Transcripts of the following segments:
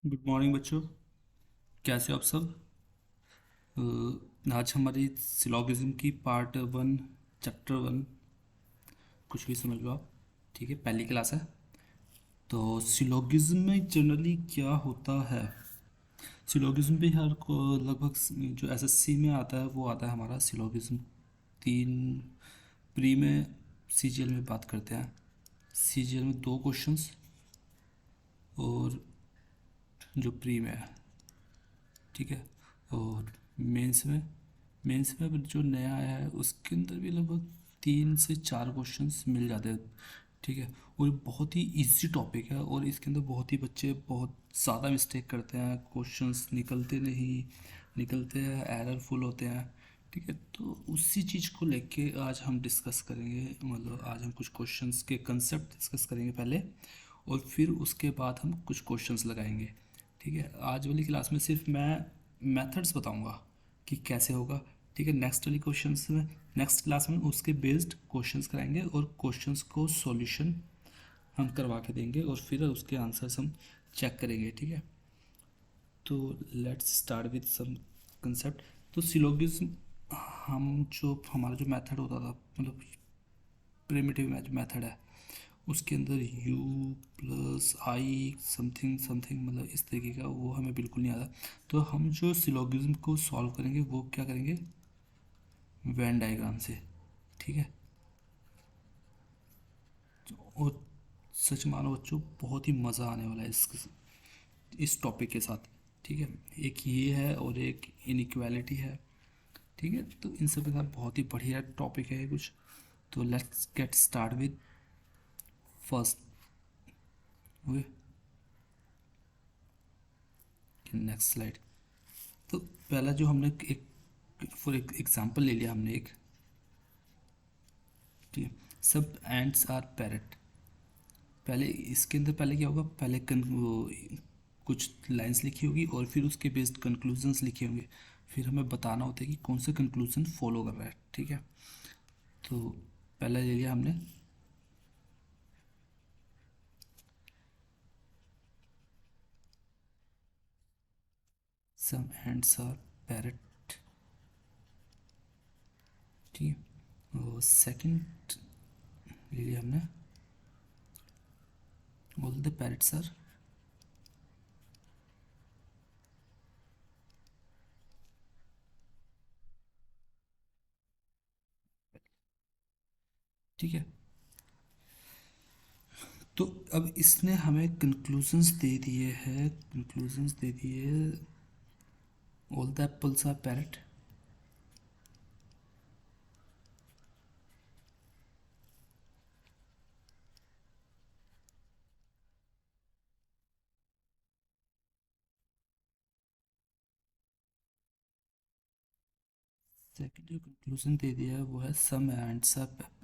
Good morning बच्चों। कैसे हो आप सब? आज हमारी सिलोगिज्म की पार्ट वन, चैप्टर वन, कुछ भी समझ लो आप। ठीक है, पहली क्लास है। तो सिलोगिज्म में जनरली क्या होता है? सिलोगिज्म भी हर को लगभग जो एसएससी में आता है वो आता है हमारा सिलोगिज्म। तीन प्री में, सीजीएल में बात करते हैं। सीजीएल में दो क्वेश्चंस और जो प्री में है। ठीक है। और मेंस में अब जो नया आया है उसके अंदर भी लगभग 3 से 4 क्वेश्चंस मिल जाते हैं। ठीक है। और ये बहुत ही इजी टॉपिक है और इसके अंदर बहुत ही बच्चे बहुत ज़्यादा मिस्टेक करते हैं, क्वेश्चंस निकलते नहीं, निकलते हैं एररफुल होते हैं। ठीक है, तो उसी चीज़ को लेके आज हम डिस्कस करेंगे। मतलब आज हम कुछ क्वेश्चंस के कंसेप्ट डिस्कस करेंगे पहले, और फिर उसके बाद हम कुछ क्वेश्चंस लगाएंगे। ठीक है, आज वाली क्लास में सिर्फ मैं मेथड्स बताऊंगा कि कैसे होगा। ठीक है, नेक्स्ट वाली क्वेश्चंस में, नेक्स्ट क्लास में उसके बेस्ड क्वेश्चंस कराएंगे और क्वेश्चंस को सॉल्यूशन हम करवा के देंगे और फिर उसके आंसर्स हम चेक करेंगे। ठीक है, तो let's start with some concept. तो सिलोगिज्म, हम जो हमारा जो मेथड होता था, मतलब प्रिमिटिव जो मेथड है, उसके अंदर u प्लस आई समथिंग समथिंग, मतलब इस तरीके का, वो हमें बिल्कुल नहीं आता। तो हम जो सिलोगिज्म को सॉल्व करेंगे वो क्या करेंगे, वेन डायग्राम से। ठीक है। और सच मानो बच्चों, बहुत ही मज़ा आने वाला है इस टॉपिक के साथ। ठीक है, एक ये है और एक इनइक्वालिटी है। ठीक है, तो इन सब के साथ बहुत ही बढ़िया टॉपिक है ये कुछ। तो let's get start with first. Okay, next slide. तो पहला जो हमने एक फॉर एक एग्जांपल ले लिया हमने एक। ठीक है, सब एंड्स आर पैरट। पहले इसके अंदर पहले क्या होगा, पहले वो कुछ लाइंस लिखी होगी और फिर उसके बेस्ड कंक्लूजन्स लिखे होंगे। फिर हमें बताना होता है कि कौन सा कंक्लूजन फॉलो कर रहा है। ठीक है, तो पहला ले लिया हमने। सम एंड्स आर पैरट। ठीक है, और सेकंड ले लिया हमने, ऑल द पैरट्स आर। ठीक है, तो अब इसने हमें कंक्लूजन्स दे दिए हैं, कंक्लूजन्स दे दिए, all the apples are parrot. Second जो कंक्लूजन दे दिया है वो है सम एंड्स आर पैरट।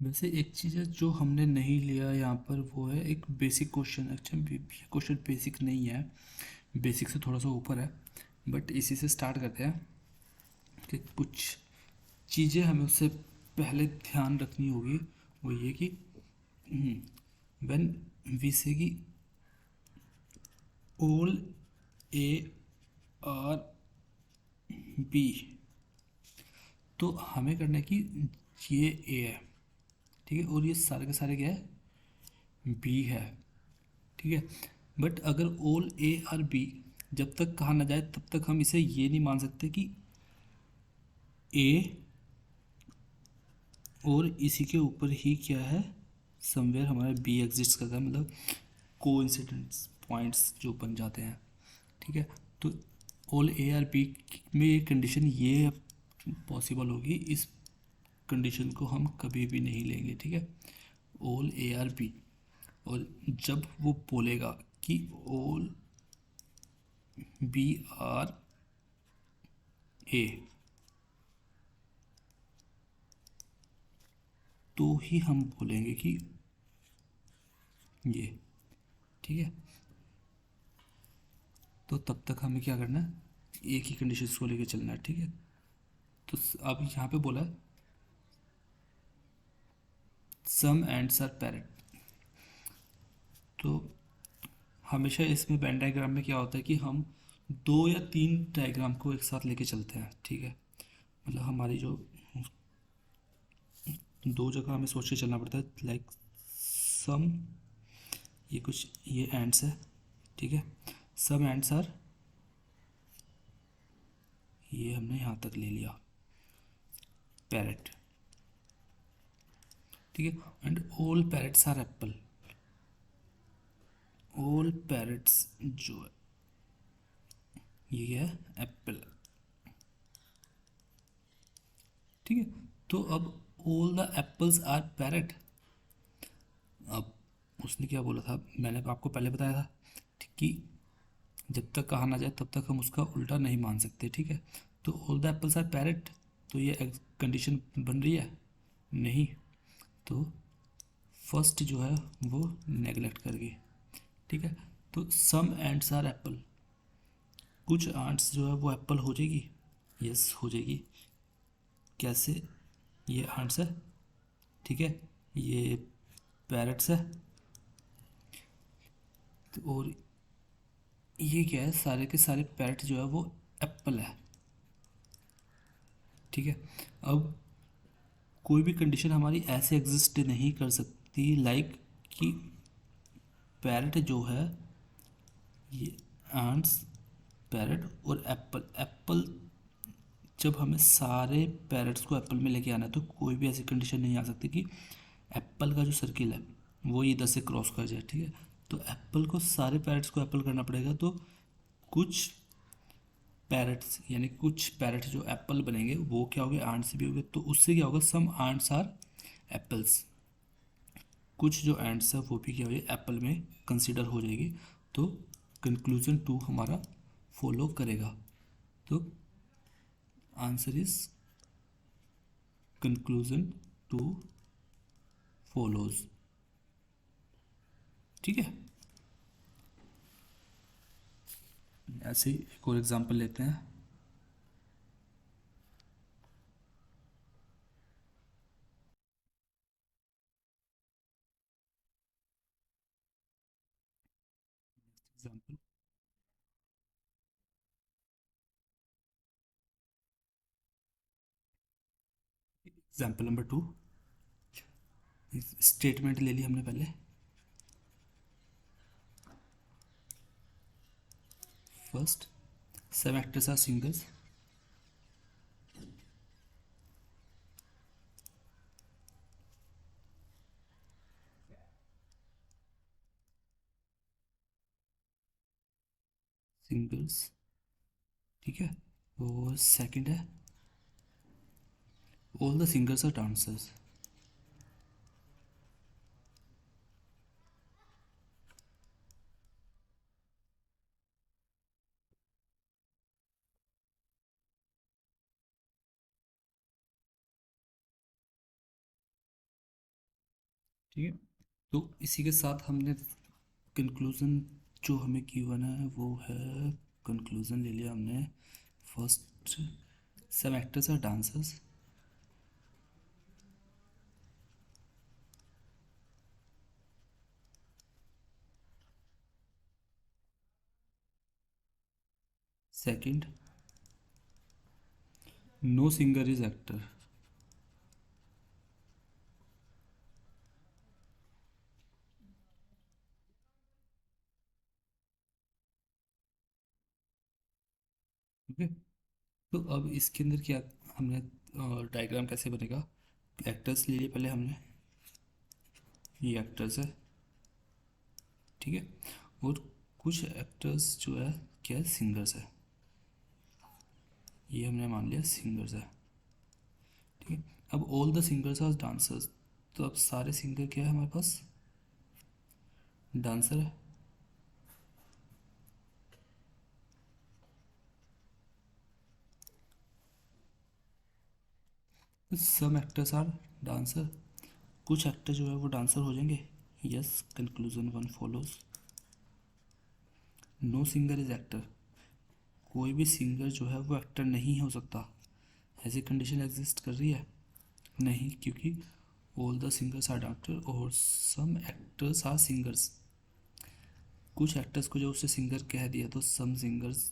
वैसे एक चीज़ है जो हमने नहीं लिया यहाँ पर, वो है एक बेसिक क्वेश्चन। अच्छा, ये क्वेश्चन बेसिक नहीं है, बेसिक से थोड़ा सा ऊपर है, बट इसी से स्टार्ट करते हैं कि कुछ चीज़ें हमें उससे पहले ध्यान रखनी होगी। वो ये कि व्हेन वी से कि ऑल ए आर बी, तो हमें करना है कि ये ए है। ठीक है, और ये सारे के सारे क्या है, बी है। ठीक है, बट अगर ऑल ए आर बी जब तक कहा ना जाए तब तक हम इसे ये नहीं मान सकते कि ए और इसी के ऊपर ही क्या है, समवेयर हमारा बी एग्जिस्ट करता है, मतलब कोइंसिडेंस पॉइंट्स जो बन जाते हैं। ठीक है, तो ऑल ए आर बी में ये कंडीशन ये पॉसिबल होगी, इस कंडीशन को हम कभी भी नहीं लेंगे। ठीक है, ऑल ए आर बी, और जब वो बोलेगा कि ऑल बी आर ए, तो ही हम बोलेंगे कि ये। ठीक है, तो तब तक हमें क्या करना है, एक ही कंडीशन को लेकर चलना है। ठीक है, तो अब यहाँ पे बोला है सम एंड्स आर पैरेट। तो हमेशा इसमें वेन डायग्राम में क्या होता है कि हम दो या तीन डायग्राम को एक साथ लेके चलते हैं, ठीक है। मतलब हमारी जो दो जगह हमें सोच के चलना पड़ता है, लाइक सम, ये कुछ ये एंड्स है, ठीक है। सम एंड्स आर, ये हमने यहाँ तक ले लिया पैरेट, ठीक है। And all parrots are apple, all parrots जो है ये है एप्पल, ठीक है। तो अब all the apples are parrot. अब उसने क्या बोला था, मैंने आपको पहले बताया था ठीक, कि जब तक कहा ना जाए तब तक हम उसका उल्टा नहीं मान सकते, ठीक है। तो all the apples are parrot, तो ये कंडीशन बन रही है नहीं, तो फर्स्ट जो है वो नेगलेक्ट कर गई, ठीक है। तो सम एंड्स आर एप्पल, कुछ आंट्स जो है वो एप्पल हो जाएगी, यस हो जाएगी। कैसे, ये आंट्स है, ठीक है, ये पैरट्स है, तो और ये क्या है, सारे के सारे पैरट जो है वो एप्पल है, ठीक है। अब कोई भी कंडीशन हमारी ऐसे एग्जिस्ट नहीं कर सकती, लाइक कि पैरट जो है ये आंट्स, पैरट और एप्पल, एप्पल जब हमें सारे पैरट्स को एप्पल में लेके आना है तो कोई भी ऐसी कंडीशन नहीं आ सकती कि एप्पल का जो सर्किल है वो इधर से क्रॉस कर जाए, ठीक है। तो एप्पल को सारे पैरट्स को एप्पल करना पड़ेगा, तो कुछ पैरट्स यानी कुछ पैरट जो एप्पल बनेंगे वो क्या हो गए, आंट से भी हो गए, तो उससे क्या होगा, सम आंट्स आर एप्पल्स, कुछ जो एंड्स है वो भी क्या हो गए एप्पल में कंसिडर हो जाएगी, तो कंक्लूजन टू हमारा फॉलो करेगा। तो answer is conclusion two follows, ठीक है। ऐसे ही एक और एग्जांपल लेते हैं। एग्जांपल, एग्जांपल नंबर 2, स्टेटमेंट ले ली हमने पहले। फर्स्ट, सब एक्टर्स आर सिंगर्स, सिंगर्स, ठीक है। और सेकंड है all the singers are dancers, ठीक है। तो इसी के साथ हमने कंक्लूज़न जो हमें गिवन है वो है, कंक्लूज़न ले लिया हमने। फर्स्ट, सब actors are dancers, second, no singer is actor, okay. तो अब इसके अंदर क्या हमने डायग्राम कैसे बनेगा, एक्टर्स ले लिए पहले हमने, ये एक्टर्स है, ठीक है। और कुछ एक्टर्स जो है क्या है, सिंगर्स है, ये हमने मान लिया सिंगर्स है, ठीक है। अब all the singers are dancers, तो अब सारे सिंगर क्या है हमारे पास, डांसर है, सम एक्टर्स आर डांसर, कुछ एक्टर जो है वो डांसर हो जाएंगे, yes conclusion one follows. No singer is actor, कोई भी सिंगर जो है वो एक्टर नहीं हो सकता, ऐसी कंडीशन एग्जिस्ट कर रही है? नहीं, क्योंकि all the singers are doctor और सम एक्टर्स आर सिंगर्स। कुछ एक्टर्स को जब उससे सिंगर कह दिया तो सम सिंगर्स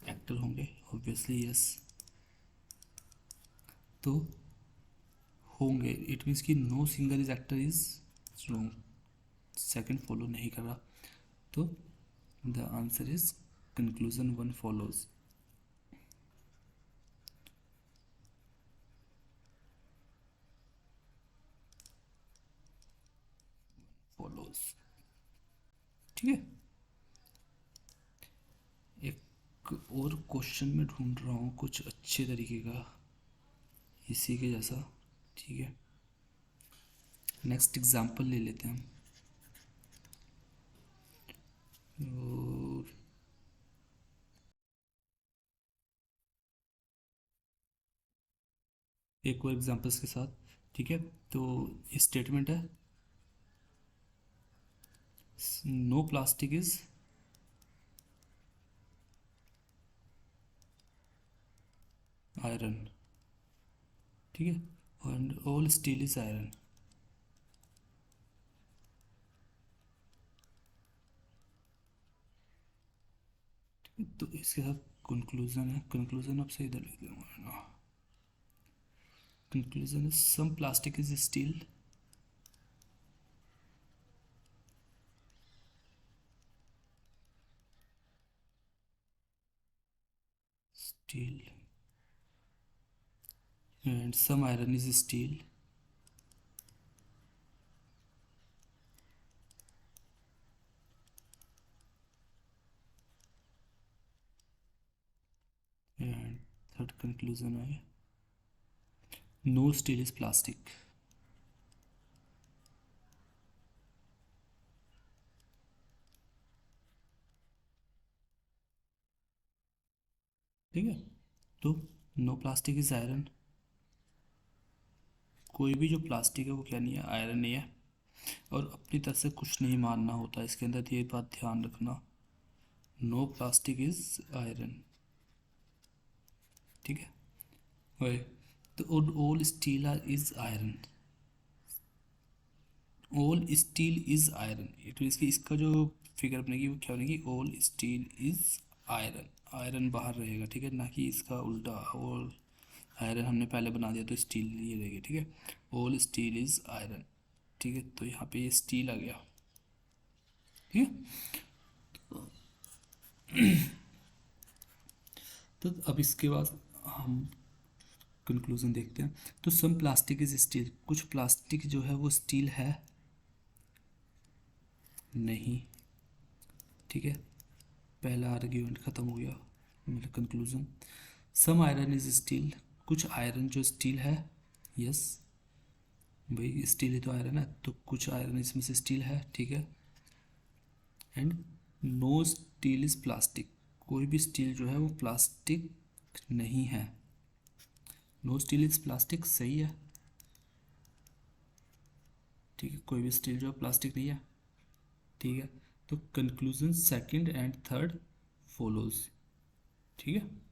एक्टर होंगे, ऑब्वियसली यस। तो होंगे, इट मीन्स कि no singer is actor is wrong, second follow नहीं कर रहा। तो the answer is conclusion one follows. Follows, ठीक है। एक और क्वेश्चन में ढूंढ रहा हूँ कुछ अच्छे तरीके का, इसी के जैसा, ठीक है। नेक्स्ट एग्जांपल ले लेते हैं हम। और एक और एग्जांपल्स के साथ, ठीक है। तो स्टेटमेंट है नो प्लास्टिक इज आयरन, ठीक है, and all steel is iron. तो इसके साथ कंक्लूजन है, कंक्लूजन अब से इधर लिख दूंगा ना। Conclusion is some plastic is steel, steel, and some iron is steel, and third conclusion है नो स्टील इज प्लास्टिक। ठीक है, तो नो प्लास्टिक इज आयरन, कोई भी जो प्लास्टिक है वो क्या नहीं है, आयरन नहीं है। और अपनी तरफ से कुछ नहीं मानना होता इसके अंदर, ये बात ध्यान रखना। नो प्लास्टिक इज आयरन, ठीक है। वही, तो all steel is iron, all steel is iron, it means कि इसका जो फिगर बनेगी वो क्या बनेगी, all steel is iron. Iron बाहर रहेगा, ठीक है, ना कि इसका उल्टा। ऑल आयरन हमने पहले बना दिया तो स्टील ये रहेगी, ठीक है। ऑल स्टील इज आयरन, ठीक है, तो यहाँ पे ये स्टील आ गया, ठीक है। तो अब इसके बाद हम कंक्लूजन देखते हैं। तो सम प्लास्टिक इज स्टील, कुछ प्लास्टिक जो है वो स्टील है नहीं, ठीक है। पहला आर्ग्यूमेंट ख़त्म हो गया, मतलब conclusion. Some iron is steel, कुछ आयरन जो स्टील है, यस भाई स्टील ही तो आयरन है, तो कुछ आयरन इसमें से स्टील है, ठीक है। And no steel is plastic, कोई भी स्टील जो है वो प्लास्टिक नहीं है। नो स्टील इज प्लास्टिक सही है, ठीक है, कोई भी स्टील जो है प्लास्टिक नहीं है, ठीक है। तो conclusion second and third follows, ठीक है।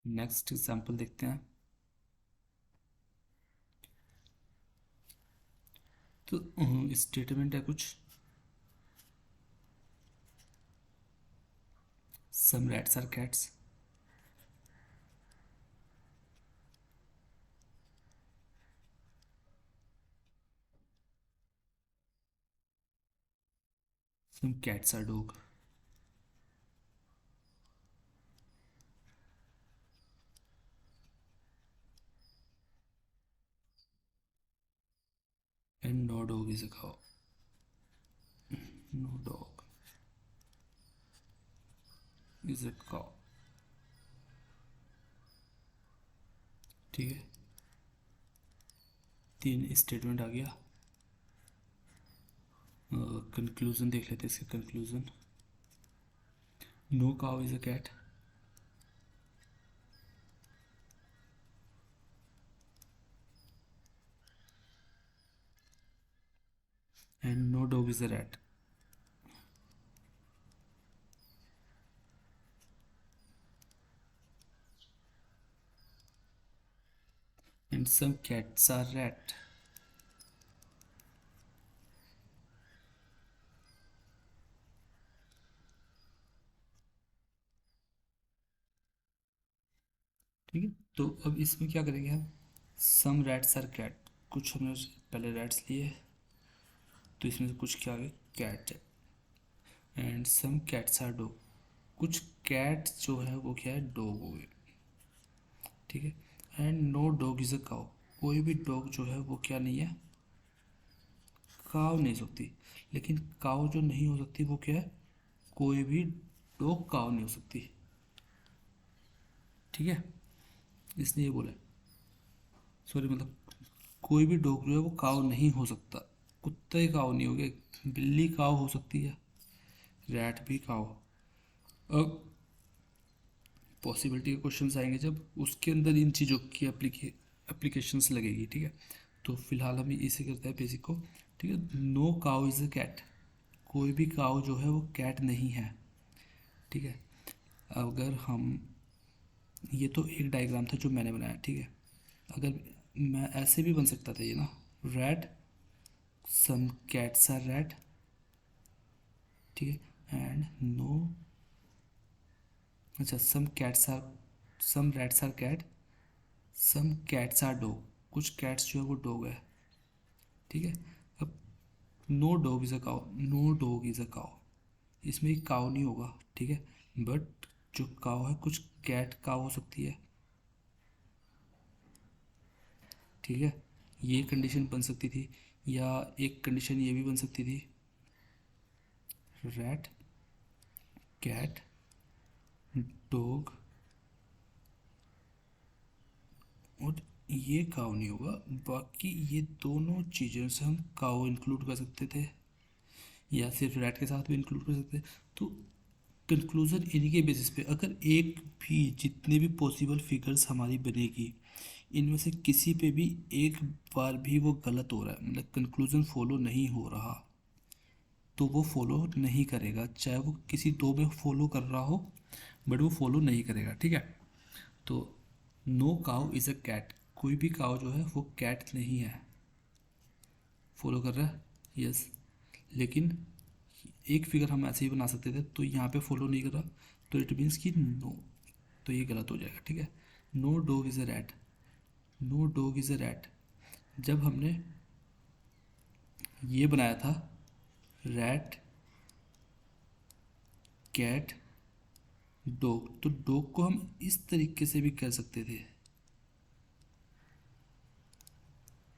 नेक्स्ट एग्जांपल देखते हैं। तो स्टेटमेंट है कुछ, some rats are cats, some cats are dog, and no dog is a cow, no dog is a cow, ठीक है। तीन स्टेटमेंट आ गया। कंक्लूजन देख लेते हैं इसके conclusion. No cow is a cat, and no dog is a rat. And some cats are rat. ठीक है, तो अब इसमें क्या करेंगे हम, सम रैट्स आर कैट, कुछ हमने पहले रैट्स लिए, तो इसमें से कुछ क्या आ गए, कैट है। And some cats are dog, कुछ कैट जो है वो क्या है, डॉग हो गए। ठीक है, and no dog is a cow, कोई भी डॉग जो है वो क्या नहीं है, काव नहीं हो सकती। लेकिन काव जो नहीं हो सकती वो क्या है, कोई भी डॉग काव नहीं हो सकती। ठीक है, इसने ये बोला, सॉरी मतलब कोई भी डॉग जो है वो काव नहीं हो सकता। कुत्ता ही काव नहीं हो गया, बिल्ली काव हो सकती है, रैट भी काव। अब पॉसिबिलिटी के क्वेश्चंस आएंगे जब उसके अंदर इन चीज़ों की एप्लीकेशंस लगेगी। ठीक है, तो फिलहाल हम इसे करते हैं बेसिक को। ठीक है, नो काव इज़ अ कैट, कोई भी काव जो है वो कैट नहीं है। ठीक है, अगर हम, ये तो एक डायग्राम था जो मैंने बनाया। ठीक है, अगर मैं ऐसे भी बन सकता था ये ना, rat, some cats are rat. ठीक है, एंड नो, अच्छा some cats are, some rats are cat, some cats are dog, कुछ कैट्स जो है वो डॉग है। ठीक है, अब no dog is a cow, no dog is a cow, इसमें एक काउ नहीं होगा। ठीक है, बट जो काउ है कुछ कैट काउ हो सकती है। ठीक है, ये कंडीशन बन सकती थी, या एक कंडीशन ये भी बन सकती थी, रैट, कैट, डॉग, और ये काउ नहीं होगा। बाकी ये दोनों चीज़ों से हम काउ इंक्लूड कर सकते थे, या सिर्फ रैट के साथ भी इंक्लूड कर सकते थे। तो कंक्लूजन इन्हीं के बेसिस पे, अगर एक भी, जितने भी पॉसिबल फिगर्स हमारी बनेगी, इनमें से किसी पे भी एक बार भी वो गलत हो रहा है, मतलब कंक्लूजन फॉलो नहीं हो रहा, तो वो फॉलो नहीं करेगा, चाहे वो किसी दो में फॉलो कर रहा हो, बट वो फॉलो नहीं करेगा। ठीक है, तो no cow is a cat, कोई भी काउ जो है वो कैट नहीं है। फॉलो कर रहा है, यस। लेकिन एक फिगर हम ऐसे ही बना सकते थे, तो यहाँ पे फॉलो नहीं कर रहा, तो इट मीन्स कि नो, तो ये गलत हो जाएगा। ठीक है, no dog is a rat, no dog is a rat, जब हमने ये बनाया था, रैट, कैट, डॉग, तो डॉग को हम इस तरीके से भी कर सकते थे।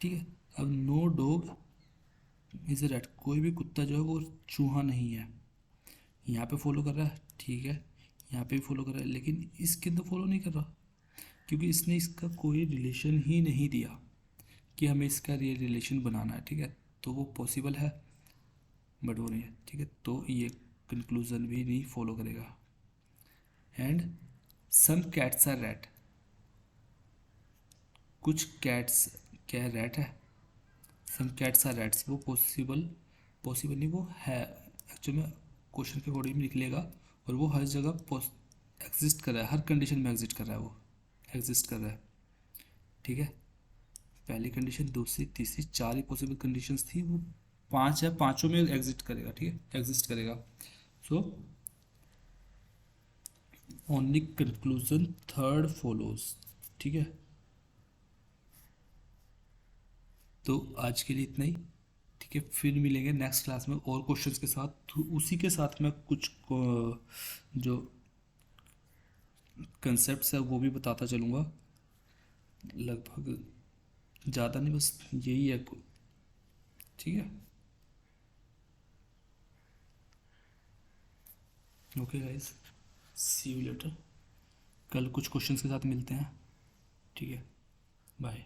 ठीक है, अब no dog is a rat, कोई भी कुत्ता जो है वो चूहा नहीं है। यहाँ पे फॉलो कर रहा है, ठीक है, यहाँ पे भी फॉलो कर रहा है, लेकिन इसके अंदर फॉलो नहीं कर रहा, क्योंकि इसने इसका कोई रिलेशन ही नहीं दिया कि हमें इसका रियल रिलेशन बनाना है। ठीक है, तो वो पॉसिबल है, बट वो नहीं है। ठीक है, तो ये कंक्लूजन भी नहीं फॉलो करेगा। And some cats are rat, कुछ कैट्स क्या है, रैट है। सम कैट्स आर रैट्स, वो पॉसिबल, पॉसिबल नहीं, वो है एक्चुअली में, क्वेश्चन के अकॉर्डिंग निकलेगा, और वो हर जगह एग्जिस्ट कर रहा है, हर कंडीशन में एग्जिस्ट कर रहा है, वो एग्जिस्ट कर रहा है। ठीक है, पहली कंडीशन, दूसरी, तीसरी, चार ही पॉसिबल कंडीशंस थी, वो पांच है, पांचों में एग्जिस्ट करेगा। ठीक है, एग्जिस्ट करेगा। So only conclusion third follows. ठीक है, तो आज के लिए इतना ही। ठीक है, फिर मिलेंगे नेक्स्ट क्लास में और क्वेश्चंस के साथ, तो उसी के साथ मैं कुछ जो कंसेप्ट्स है वो भी बताता चलूँगा, लगभग ज़्यादा नहीं, बस यही है। ठीक है, okay guys, see you later, कल कुछ क्वेश्चंस के साथ मिलते हैं। ठीक है, बाय।